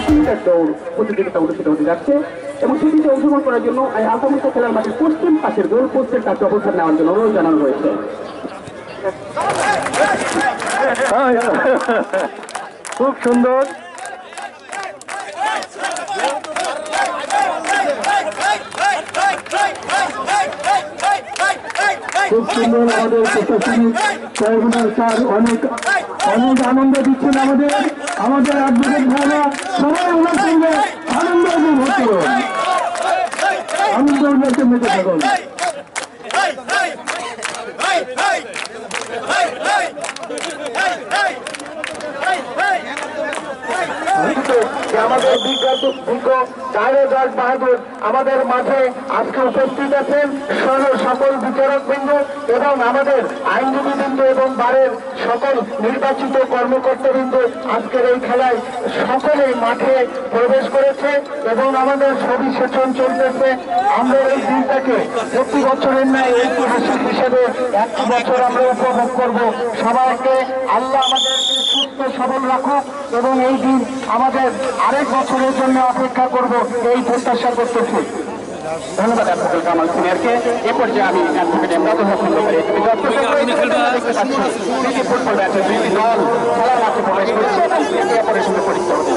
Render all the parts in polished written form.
80 metre দৌড় প্রতিযোগিতা অনুষ্ঠিত হতে যাচ্ছে এবং সেটিতে অংশগ্রহণ করার জন্য আলতামুস্তা খেলার মাঠের পশ্চিম পাশের গোল পোস্টের কাছে অবস্থান নেওয়ার জন্য অনুরোধ জানানো হয়েছে। খুব সুন্দর, খুব সুন্দর। আমাদের প্রশাসনিক ট্রাইব্যুনাল স্যার অনেক অনেক আনন্দ দিচ্ছেন আমাদের অ্যাডভোকেট ভাইরা সবাই ওনার সঙ্গে আনন্দ উপভোগ করুন, আনন্দ উল্লাসে মেতে থাকুন। আমাদের বিজ্ঞ 4,000 বাহাদুর আমাদের মাঝে আজকে উপস্থিত আছেন সকল বিচারকবৃন্দ এবং আমাদের আইনজীবীবৃন্দ এবং বারের সকল নির্বাচিত কর্মকর্তাবৃন্দ আজকের এই খেলায় সকলে মাঠে প্রবেশ করেছে এবং আমাদের সবিশেষণ চলতেছে। আমরা এই দিনটাকে প্রতি বছরের ন্যায় ঐতিহাসিক হিসেবে একটি বছর আমরা উপভোগ করব। সবাইকে আল্লাহ আমাদেরকে সুস্থ সবল রাখুক এবং এই দিন আমাদের আরেক বছরের জন্য অপেক্ষা করব এই প্রত্যাশা করতেছি। ধন্যবাদ অ্যাডভোকেট কামাল সিনিয়রকে। এ পর্যায়ে আমি অ্যাডভোকেট এমদাদ হোসেন ব্যাপারে ফুটবল ম্যাচে দুইটি দল খেলার মাঠে প্রবেশ করেছে এবং একে অপরের সঙ্গে পরিচিত হতে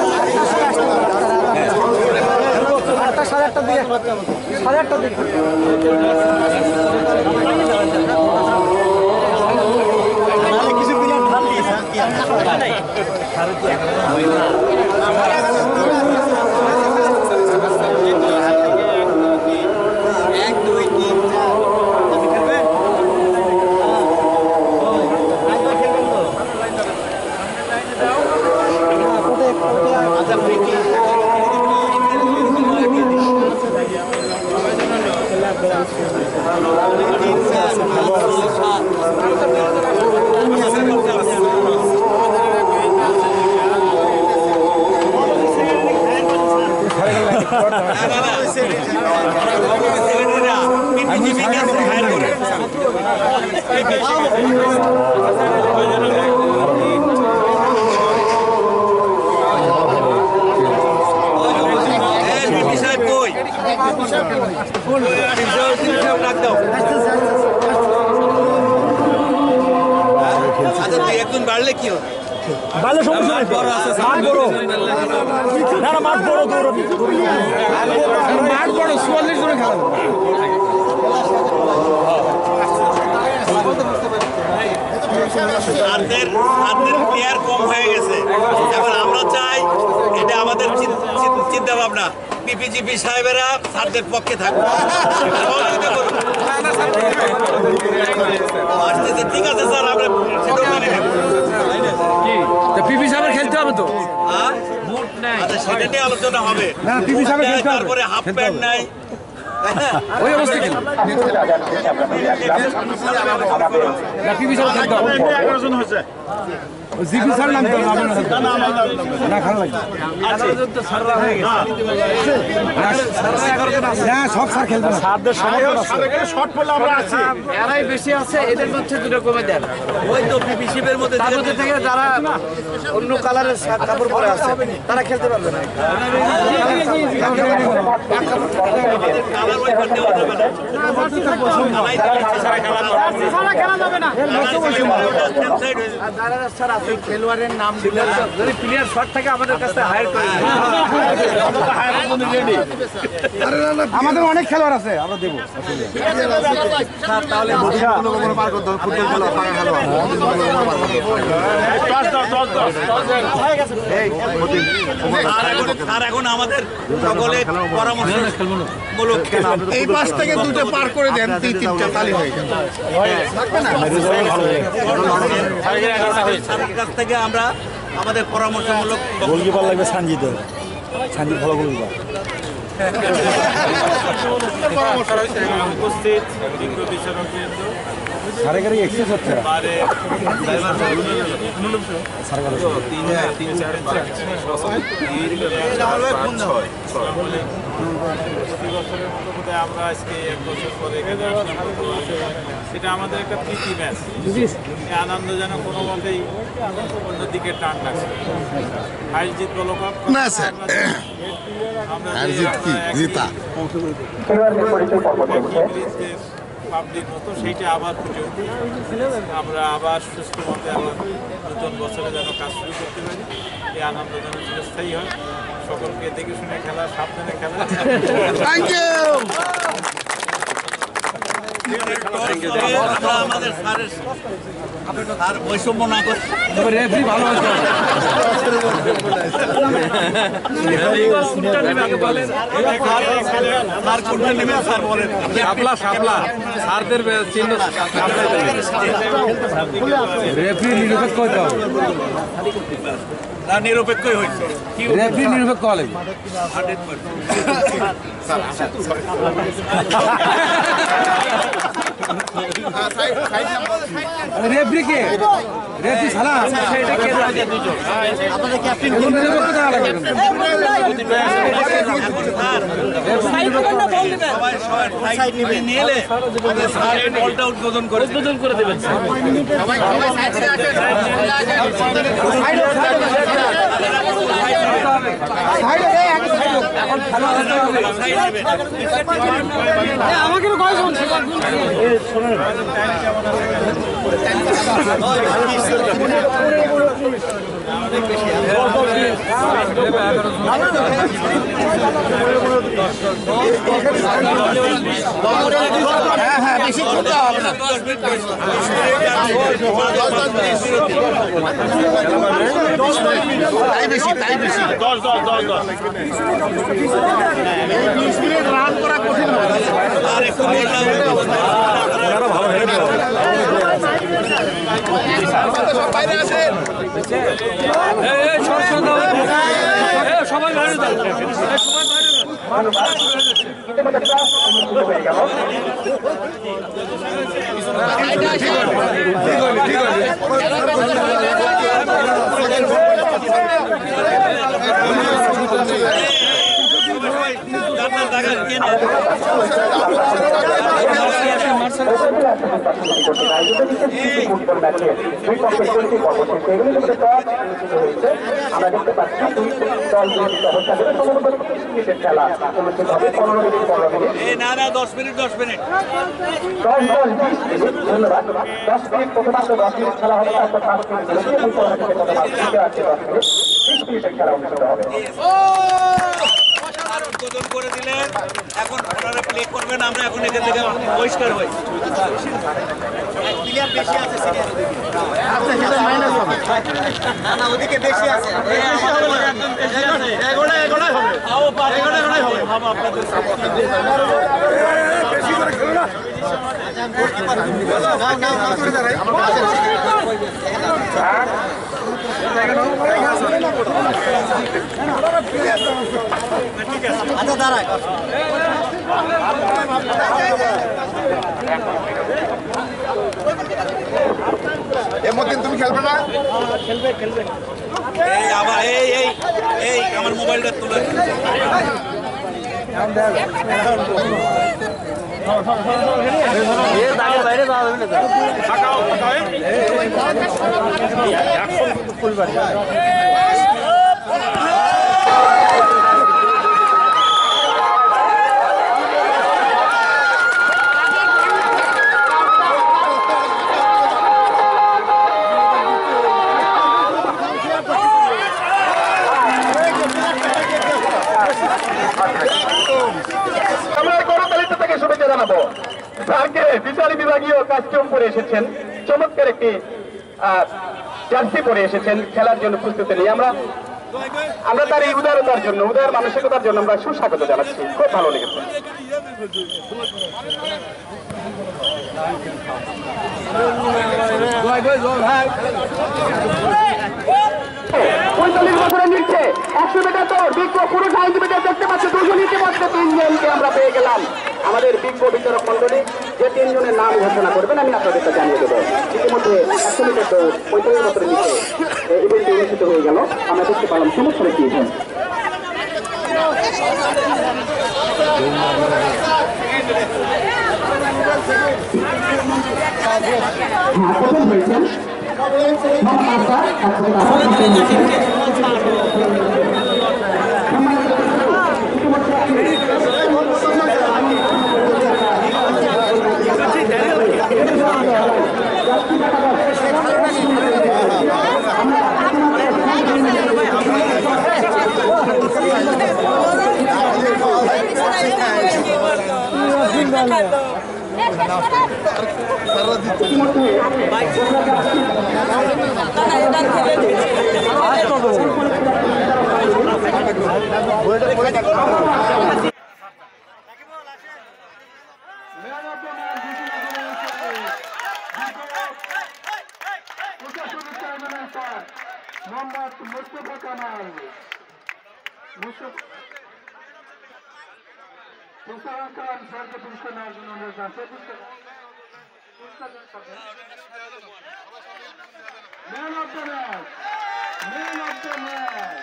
একজন বাড়লে কি হবে? ভালো সমস্যা নাই, মাঠ বড় না, মাঠ বড়, মাঠ বড় 44 জনে খেলা। প্লেয়ার কম হয়ে গেছে, এখন আমরা চাই এটা আমাদের চিন্তা ভাবনা পিপিজিপি সাহেবেরা স্যারদের পক্ষে থাকবে, সহযোগিতা করুন। ঠিক আছে স্যার, আমরা পিপি সাহেবের খেলতে হবে তো, আচ্ছা সেটা নিয়ে আলোচনা হবে। তারপরে হাফ প্যান্ট নাই, ওই অবস্থা কি পিপি সাহেব খেলতে হবে। 11 জন হয়েছে, জিপি স্যার নাম তো না খারাপ লাগে না, সব স্যার খেলবে না, শর্ট পড়লে আমরা আছি, এরাই বেশি আছে, এদের মধ্যে দুটো কমে দেন। ওই তো পিপিসিপের মধ্যে থেকে যারা অন্য কালারের কাপড় পরে আছে তারা খেলতে পারবে না। খেলোয়াড়ের নাম দিলে যদি প্লেয়ার শর্ট থাকে আমাদের কাছে হায়ার করে, আমাদের অনেক খেলোয়াড় আছে, আমরা দেবো। তাহলে আর এখন আমাদের সকলে পরামর্শমূলক এই পাশ থেকে দুটো পার করে দেন, তিনটা তালি হয়ে যাবে। কাছ থেকে আমরা আমাদের পরামর্শমূলক গোলকিপার লাগবে সানজিৎ ভালো গোলকিপার। উপস্থিত বিজ্ঞ বিচারকবৃন্দ আমরা আজকে 1 বছর পরে এখানে আসলাম। সেটা আমাদের একটা প্রীতি ম্যাচ। আনন্দ যেন কোনো মতেই অন্যদিকে টান লাগছে। হার জিত বলো কাপ না স্যার, হার জিত কি জিতা। খেলোয়াড়দের পরিচয় পর্ব চলছে। পাবলিক মতো সেইটা আবার ফুটে উঠে আমরা আবার সুস্থ মতে আবার নতুন বছরে যেন কাজ শুরু করতে পারি। এই আনন্দ যেন চিরস্থায়ী হয়। সকলকে দেখে শুনে খেলা, সাবধানে খেলা। Thank you. আমরা আমাদের স্যারের আর বৈষম্য না করে রেফারি ভালো আছে। স্যার কোনটা নেবেন স্যার বলেন। শাপলা স্যারদের চিহ্ন রেফারি নিরপেক্ষ হতে হবে। না নিরপেক্ষই হয়েছে। রেফারি নিরপেক্ষ হলে রেফারি কে রেফারি ছাড়া আপনাদের ক্যাপ্টেন সবাই নিয়ে এলে স্যার এই বলটা উদ্বোধন করে দেবেন। আমাকে হ্যাঁ বেশি করতে হবে না। তাই বেশি 20 মিনিট রান করা কঠিন হবে। আর একটু ভালো হেরে বাইরে আসেন। সবাই বাইরে যান, সবাই বাইরে যান। আমরা দেখতে পাচ্ছি দুই দল অবস্থা খেলা অনুষ্ঠিত হবে 15 মিনিট 15 মিনিট। না 10 মিনিট 10 মিনিট 10 20 মিনিট। ধন্যবাদ। 10 মিনিট প্রথমার্ধ 10 মিনিট খেলা হবে, তারপর 5 মিনিট বিরতি এবং পরবর্তীতে প্রথমার্ধ দ্বিতীয় আছে 10 মিনিট 20 মিনিটের খেলা অনুষ্ঠিত হবে। আর উদ্বোধন করে দিলেন। এখন ওনারা প্লে করবেন, আমরা এখন এখান থেকে পরিষ্কার হই। প্লেয়ার বেশি আছে ওদিকে বেশি আছে। আচ্ছা দাঁড়ায় এমন তুমি খেলবে না? এই আবার এই আমার মোবাইলটা তুলে বাইরে যাওয়া যাবে না। আমরা করতালিতে থেকে শুভেচ্ছা জানাবো স্যারকে। বিচার বিভাগীয় কাস্টিউম পরে এসেছেন, চমৎকার একটি জার্সি পরে এসেছেন খেলার জন্য প্রস্তুতি নিয়ে। আমরা তার এই উদারতার জন্য, উদার মানসিকতার জন্য আমরা সুস্বাগত জানাচ্ছি। খুব ভালো লেগেছে। 45 বছরের নিচ্ছে 100 মিটার দৌড় বিজ্ঞ পুরুষ 90 মিটার দেখতে পাচ্ছি। দুজন ইতিমধ্যে 3 জনকে আমরা পেয়ে গেলাম। আমাদের বিজ্ঞ বিচারক মন্ডলী যে 3 জনের নাম ঘোষণা করবেন আমি আপনাদেরকে জানিয়ে দেবো। ইতিমধ্যে 100 মিটার দৌড় 45 মিটারের নিচে ইভেন্টটি অনুষ্ঠিত হয়ে গেল। আমরা দেখতে পেলাম চমৎকার একটি ইভেন্ট। প্রথম হয়েছেন মোহাম্মদ মুস্তফা কামাল মুস্তফা খান স্যারকে পুরস্কার নেওয়ার জন্য অনুরোধ জানাচ্ছি। Man of the match, man of the match.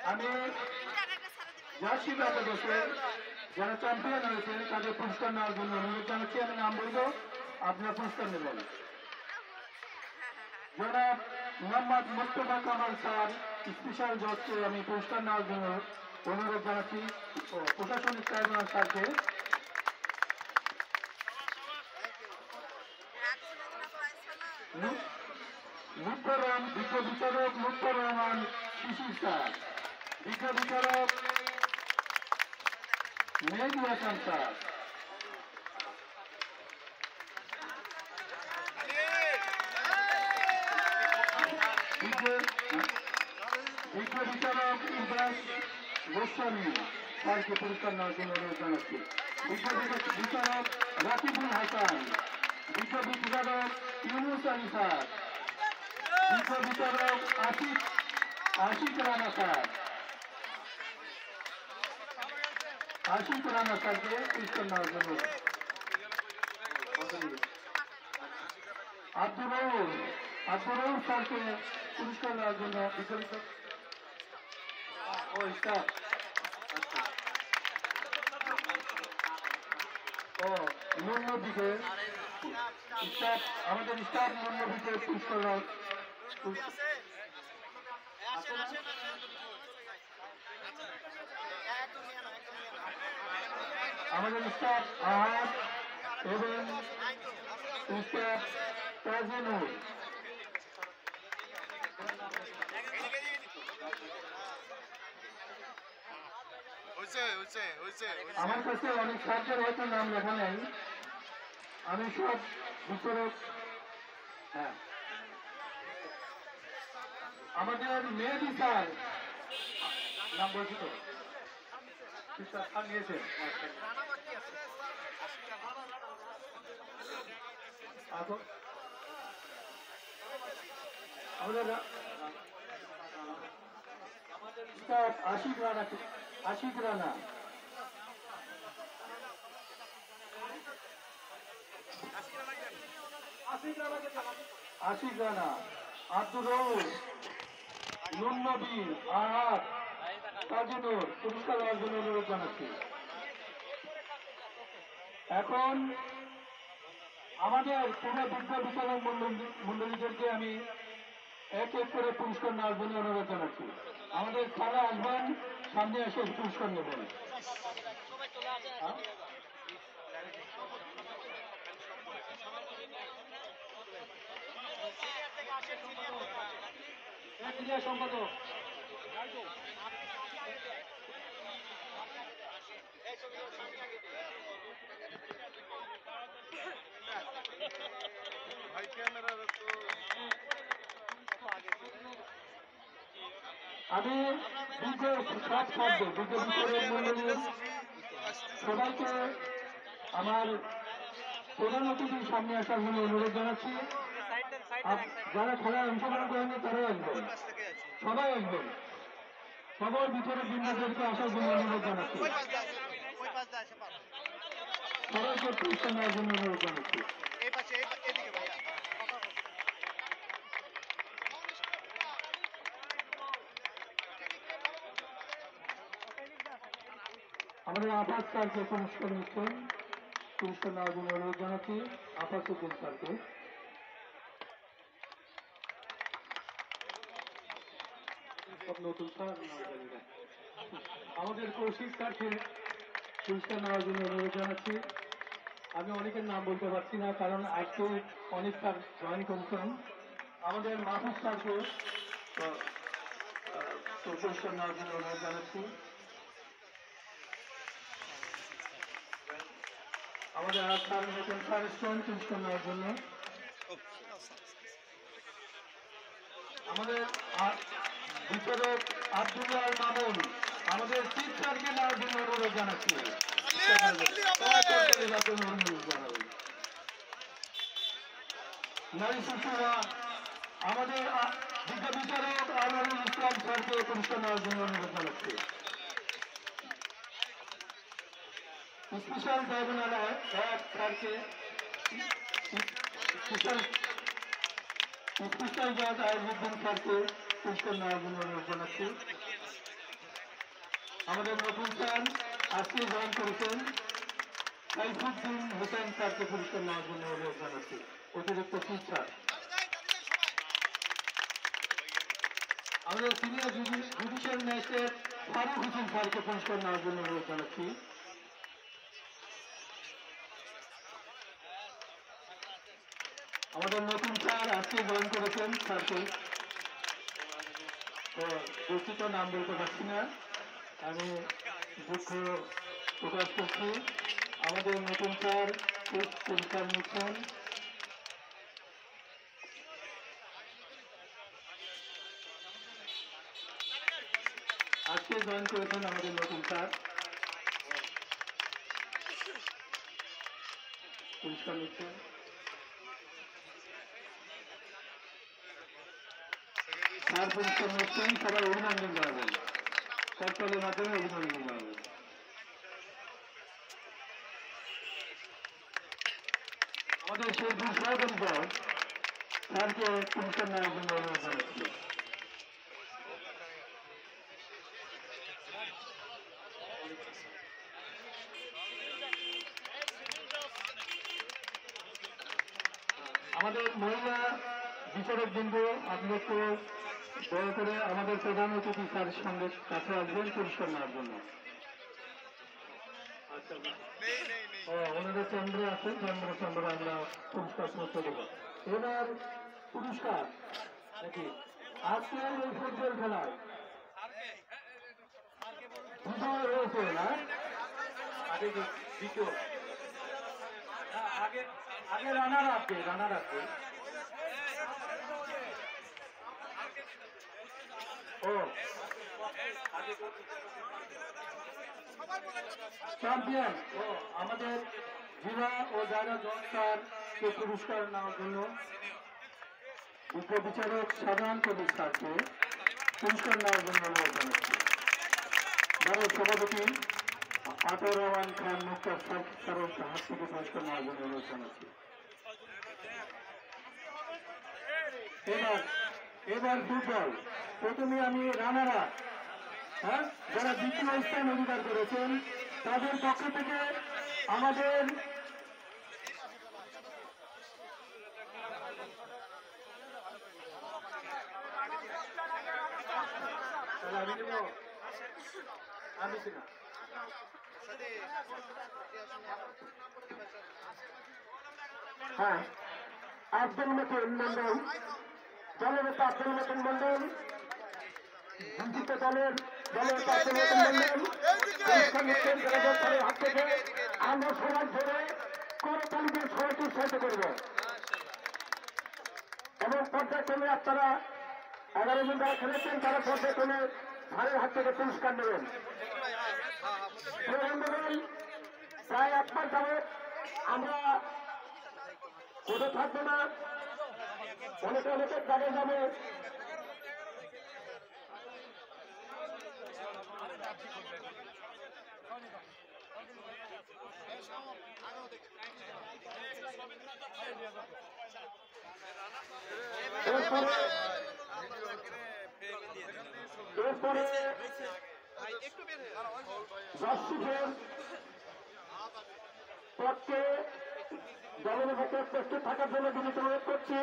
আমি জার্সি বাংলাদেশে যারা চ্যাম্পিয়ন হয়েছেন তাদের পুরস্কার নেওয়ার জন্য অনুরোধ জানাচ্ছি। আমি নাম বলবো, আপনারা পুরস্কার নেবেন। জনাব মোহাম্মদ মুস্তফা কামাল স্যার স্পেশাল জজকে আমি পুরস্কার নেওয়ার জন্য অনুরোধ জানাচ্ছি প্রশাসনিক ট্রাইব্যুনাল স্যারকে। বিজ্ঞ বিচারক লুৎফর রহমান শিশির স্যার, বিজ্ঞ বিচারক মেহেদী হাসান স্যার, বিজ্ঞ বিচারক ইবাস গোস্বামী স্যারকে পুরস্কার নেওয়ার জন্য অনুরোধ জানাচ্ছি। বিজ্ঞ বিচারক রাকিবুল হাসান, বিজ্ঞ বিচারক ইউনুস আলী স্যার, বিজ্ঞ বিচারক আশিক রানা স্যার, আশিক রানা স্যারকে পুরস্কার নেওয়ার জন্য। আব্দুর রউফ স্যারকে পুরস্কার নেওয়ার জন্য নবীকে আমাদের স্টাফ নবীকে পুরস্কার আমাদের স্টাফ আহাদ এবং স্টাফ তাজিনুর। আমার কাছে অনেক সাহায্যের হয়তো নাম লেখা নেই, আমি সব বিচারক। হ্যাঁ, আমাদের মেহেদী স্যার নাম বলছি তো নিয়েছেন। আমাদের আশিক রানা, আশিক রানা, আব্দুর রউফ, নুন নবী, আহাদ, তাজিনুর পুরস্কার দেওয়ার জন্য অনুরোধ জানাচ্ছি। এখন আমাদের পুরো বিজ্ঞ বিচারক মন্ডলীদেরকে আমি এক এক করে পুরস্কার নেওয়ার জন্য অনুরোধ জানাচ্ছি। আমাদের সারা আসবেন, সামনে এসে পুরস্কার নেবেন। সম্পাদক আমি সবাইকে আমার প্রধান অতিথির সামনে আসার জন্য অনুরোধ জানাচ্ছি। যারা খেলায় অংশগ্রহণ করেনি তারাও আসবেন, সবাই আসবেন। সকল বিচারক বৃন্দদেরকে আসার জন্য অনুরোধ জানাচ্ছি, সবাইকে পুরস্কার নেওয়ার জন্য অনুরোধ জানাচ্ছি। আমাদের আপাস স্যারকে পুরস্কার নিচ্ছেন, পুরস্কার নেওয়ার জন্য অনুরোধ জানাচ্ছি আপাস উদ্দিন স্যারকে। নতুন স্যার আমাদের কৌশিক স্যারকে পুরস্কার নেওয়ার জন্য অনুরোধ জানাচ্ছি। আমি অনেকের নাম বলতে পারছি না, কারণ আজকে অনেক স্যার জয়েন করেছেন। আমাদের মাহফুজ স্যারকে পুরস্কার নেওয়ার জন্য অনুরোধ জানাচ্ছি। আমাদের আর স্যার নতুন স্যার স্টুডেন্ট পুরস্কার নেওয়ার জন্য। আমাদের বিচারক আব্দুল্লাহ মামুন আমাদের চিফ স্যারকে নেওয়ার জন্য অনুরোধ জানাচ্ছি। নারী শিশুরা আমাদের বিজ্ঞ বিচারক আনোয়ারুল ইসলাম স্যারকে পুরস্কার নেওয়ার জন্য অনুরোধ জানাচ্ছি। স্পেশাল ট্রাইব্যুনাল স্যারকে স্পেশাল জাজ আইজুদ্দিন স্যারকে পুরস্কার নেওয়ার জন্য অনুরোধ জানাচ্ছি। আমাদের নতুন স্যার আজকে জয়েন করেছেন সাইফুদ্দিন হোসেন স্যারকে পুরস্কার নেওয়ার জন্য অনুরোধ জানাচ্ছি, অতিরিক্ত চিফ স্যার। আমাদের senior judicial magistrate Faruk Hossain স্যারকে পুরস্কার নেওয়ার জন্য অনুরোধ জানাচ্ছি। আমাদের নতুন স্যার আজকে জয়েন করেছেন স্যারকে দুঃখিত, নাম বলতে পারছি না, আমি দুঃখ প্রকাশ করছি। আমাদের নতুন স্যার পুরস্কার নিচ্ছেন। আজকে জয়েন করেছেন আমাদের নতুন স্যার, পুরস্কার নিচ্ছেন। স্যার পুরস্কার নিচ্ছেন, সবাই অভিনন্দন জানাবেন, করতালের মাধ্যমে অভিনন্দন জানাবেন। আমাদের শেরপুর সহকারী জজ স্যারকে পুরস্কার নেওয়ার জন্য অনুরোধ জানাচ্ছি। আমাদের মহিলা বিচারক বিন্দু আপনাকে দয়া করে আমাদের প্রধান অতিথি স্যারের সঙ্গে কাছে আসবেন পুরস্কার নেওয়ার জন্য। ওনাদের চন্দ্র আছেন, চন্দ্র আমরা পুরস্কার পৌঁছে দেব। এবার পুরস্কার নাকি আজকে এই ফুটবল খেলায় বিজয় হয়েছে না, আগে দ্বিতীয় আগে রানার আপকে ও চ্যাম্পিয়ন ও আমাদের জেলা ও যারা জজকে পুরস্কার নেওয়ার জন্য উপ বিচারক সাধারণ কবির স্যারকে পুরস্কার নেওয়ার জন্য অনুরোধ জানাচ্ছি। দলের সভাপতি আতর রহমান খান মুক্তার স্যারের হাত থেকে পুরস্কার নেওয়ার জন্য অনুরোধ জানাচ্ছি। এবার ফুটবল, প্রথমে আমি রানারা যারা দ্বিতীয় স্থান অধিকার করেছেন তাদের পক্ষ থেকে আমাদের হ্যাঁ আব্দুল মতিন মন্ডল, দলের নেতা আব্দুল মতিন মন্ডল, বঞ্চিত দলের নেতা আব্দুল মতিন মন্ডল হাত থেকে আমরা সবাই ধরে করতালিকে সবাইকে উৎসাহিত করব এবং পর্যায়ক্রমে আপনারা 11 জন যারা খেলেছেন তারা পর্যায়ক্রমে ভাইয়ের হাত থেকে পুরস্কার নেবেন। প্রায় 1 মাস যাবত আমরা কোথাও থাকবো না, অনেকে অনেকের জায়গায় যাবে। এরপরে দর্শকের পক্ষে দলের পক্ষে প্রস্তুত থাকার জন্য বিনীত অনুরোধ করছি।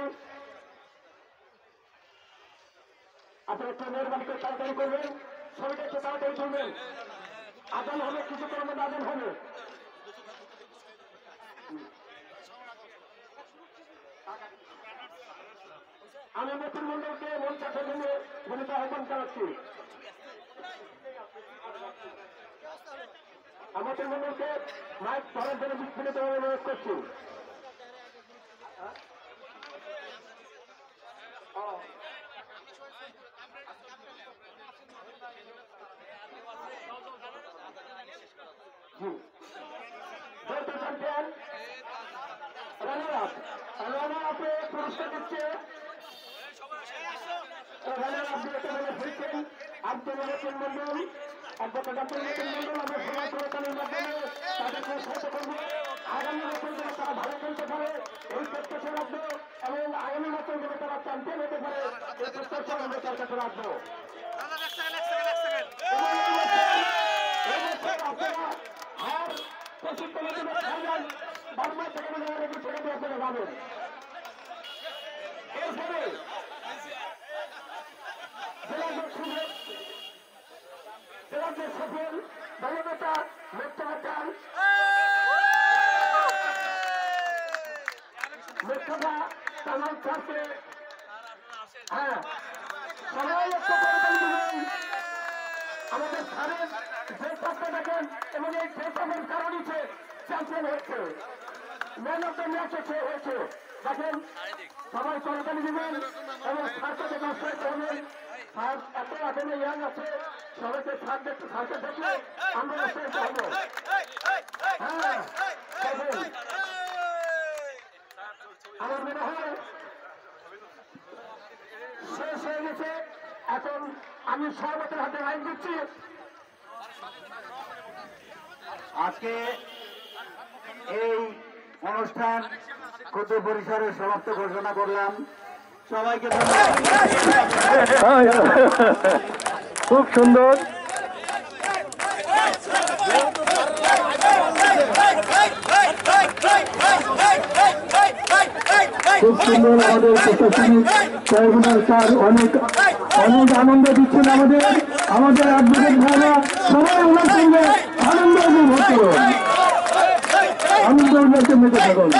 আপনারা একটু মেহরবানি করে তাড়াতাড়ি করবেন, সবাইকে একটু তাড়াতাড়ি করবেন। আদান হবে, কিছুক্ষণের মধ্যে আদান হবে। আমি মতিন মন্ডলকে মঞ্চাসের জন্য বিনীত আহ্বান জানাচ্ছি। আমাদের মন্ডলকে মাইক ধরার জন্য বিনীত অনুরোধ করছি। চ্যাম্পিয়ন রানার আপে পুরস্কার দিচ্ছে। রানার আপনি একটা বলে হয়েছেন আব্দুল মতিন মন্ডল, অ্যাডভোকেট আব্দুল মতিন মন্ডল। আমরা সমাজ প্রচারের মাধ্যমে তাদেরকে উৎসাহিত করবো। আগামী বছর যেন তারা ভালো খেলতে পারে এই প্রত্যাশা রাখবো, এবং আগামী বছর যেন তারা চ্যাম্পিয়ন হতে পারে এই প্রত্যাশা আমরা তার কাছে রাখবো। আপনারা আর প্রশিক্ষণের জন্য খেলবেন, বারবার সেখানে রেখে ছেড়ে দিয়ে আপনারা যাবেন। এরপরে জেলাদের সফল দলনেতা মোস্তফা তামাল স্যারকে হ্যাঁ সবাই একটা করে দিবেন। আমাদের স্যারের যে স্বপ্ন দেখেন এবং এই স্বপ্নের কারণই সে চ্যাম্পিয়ন হয়েছে, ম্যান অফ দ্য ম্যাচ হয়েছে। দেখেন সবাই করতালি দিবেন এবং স্যারকে দেখে উৎসাহিত হবেন। স্যার এত এখনো ইয়াং আছে, সবাইকে স্যারকে দেখলে আমরা উৎসাহিত হব। হ্যাঁ আমার মনে হয় শেষ হয়ে গেছে। এখন আমি সর্বতের হাতে লাইন দিচ্ছি। আজকে এই অনুষ্ঠান ক্ষুদ্র পরিসরে সমাপ্ত ঘোষণা করলাম। সবাইকে খুব সুন্দর, খুব সুন্দর। আমাদের প্রশাসনিক ট্রাইব্যুনাল স্যার অনেক অনেক আনন্দ দিচ্ছেন আমাদের অ্যাডভোকেট ভাইরা। সবাই ওনার সঙ্গে আনন্দ উপভোগ করুন, আনন্দ উল্লাসে মেতে থাকুন।